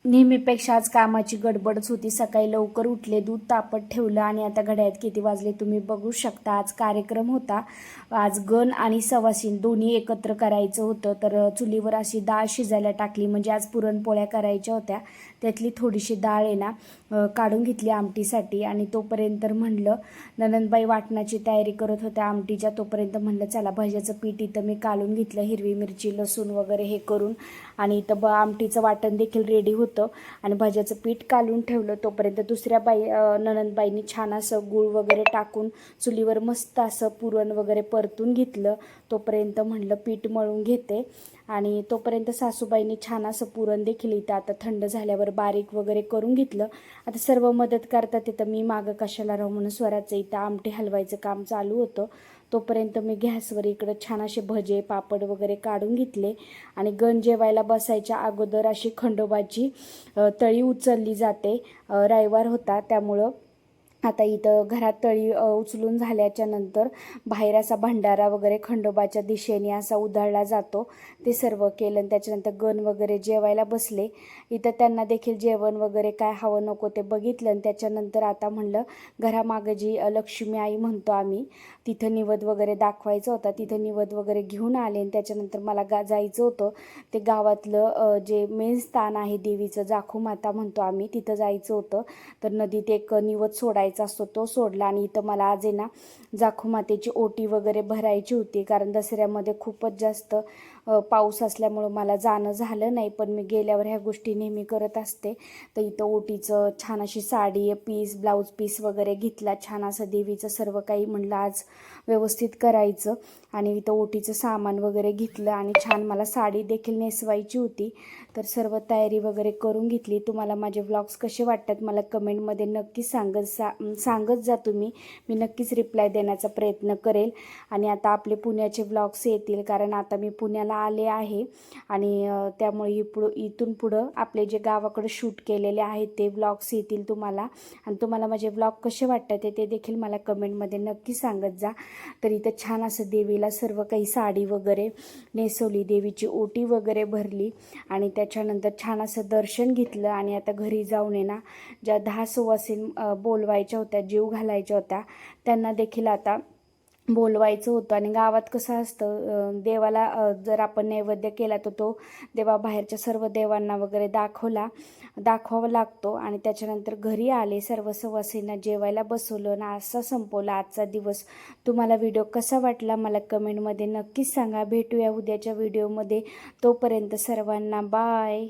नेहमीपेक्षा आज कामाची गडबडच होती. सकाळी लवकर उठले, दूध तापत ठेवलं आणि आता घड्याळात किती वाजले तुम्ही बघू शकता. आज कार्यक्रम होता. आज गण आणि सवासीन दोन्ही एकत्र करायचं होतं. तर चुलीवर अशी डाळ शिजायला टाकली, म्हणजे आज पुरणपोळ्या करायच्या होत्या. त्यातली थोडीशी डाळ आहे ना काढून घेतली आमटीसाठी. आणि तोपर्यंत म्हणलं ननंदबाई वाटणाची तयारी करत होत्या आमटीच्या. तोपर्यंत म्हणलं चला भज्याचं पीठ इथं मी काढून घेतलं, हिरवी मिरची लसूण वगैरे हे करून. आणि इथं आमटीचं वाटण देखील रेडी होतं आणि भाज्याचं पीठ काढून ठेवलं. तोपर्यंत दुसऱ्या ननंदबाईंनी छान असं गूळ वगैरे टाकून चुलीवर मस्त असं पुरण वगैरे परतून घेतलं. तोपर्यंत म्हणलं पीठ मळून घेते. आणि तोपर्यंत सासूबाईंनी छान असं पुरण देखील इथं आता थंड झाल्यावर बारीक वगैरे करून घेतलं. आता सर्व मदत करतात तिथं मी मागं कशाला राहू म्हणून स्वराचं इथं आमटी हलवायचं काम चालू होतं. तोपर्यंत मी गॅसवर इकडं छान असे भजे पापड वगैरे काढून घेतले. आणि गण जेवायला बसायच्या अगोदर अशी खंडोबाची तळी उचलली जाते. रविवार होता त्यामुळं आता इथं घरात तळी उचलून झाल्याच्या नंतर बाहेर असा भंडारा वगैरे खंडोबाच्या दिशेने असा उधळला जातो. ते सर्व केलं आणि त्याच्यानंतर गण वगैरे जेवायला बसले. इथं त्यांना देखील जेवण वगैरे काय हवं नको ते बघितलं. आणि त्याच्यानंतर आता म्हणलं घरामागं जी लक्ष्मी आई म्हणतो आम्ही, तिथं निवद वगैरे दाखवायचं होता. तिथं निवद वगैरे घेऊन आले. आणि त्याच्यानंतर मला जायचं होतं ते गावातलं जे मेन स्थान आहे देवीचं, जाखू माता म्हणतो आम्ही, तिथं जायचं होतं. तर नदीत एक निवद सोडायचा असतो तो सोडला. आणि इथं मला आज आहे ना जाखू मातेची ओटी वगैरे भरायची होती, कारण दसऱ्यामध्ये खूपच जास्त पाऊस असल्यामुळं मला जाणं झालं नाही. पण मी गेल्यावर ह्या गोष्टी नेहमी करत असते. तर इथं ओटीचं छान अशी साडी पीस ब्लाऊज पीस वगैरे घेतला. छान असं देवीचं सर्व काही म्हणलं आज व्यवस्थित करायचं. आणि इथं ओटीचं सामान वगैरे घेतलं आणि छान मला साडी देखील नेसवायची होती. तर सर्व तयारी वगैरे करून घेतली. तुम्हाला माझे व्लॉग्स कसे वाटतात मला कमेंटमध्ये नक्की सांगत जा तुम्ही. मी नक्कीच रिप्लाय देण्याचा प्रयत्न करेल. आणि आता आपले पुण्याचे व्लॉग्स येतील, कारण आता मी पुण्याला आले आहे. आणि त्यामुळे इथून पुढं आपले जे गावाकडे शूट केलेले आहेत ते व्लॉग्स येतील तुम्हाला. आणि तुम्हाला माझे व्लॉग कसे वाटतात ते देखील मला कमेंटमध्ये नक्की सांगत जा. तर इथं छान असं देवीला सर्व काही साडी वगैरे नेसवली, देवीची ओटी वगैरे भरली. आणि त्याच्यानंतर छान असं दर्शन घेतलं. आणि आता घरी जाऊन आहे ना ज्या 10 सुवासीन बोलवायच्या होत्या, जीव घालायच्या होत्या, त्यांना देखील आता बोलवायचं होतं. आणि गावात कसं असतं, देवाला जर आपण नैवेद्य केला तर तो देवा बाहेरच्या सर्व देवांना वगैरे दाखवावा लागतो. आणि त्याच्यानंतर घरी आले, सर्व सवासींना जेवायला बसवलं आणि असा संपवला आजचा दिवस. तुम्हाला व्हिडिओ कसा वाटला मला कमेंटमध्ये नक्कीच सांगा. भेटूया उद्याच्या व्हिडिओमध्ये. तोपर्यंत सर्वांना बाय.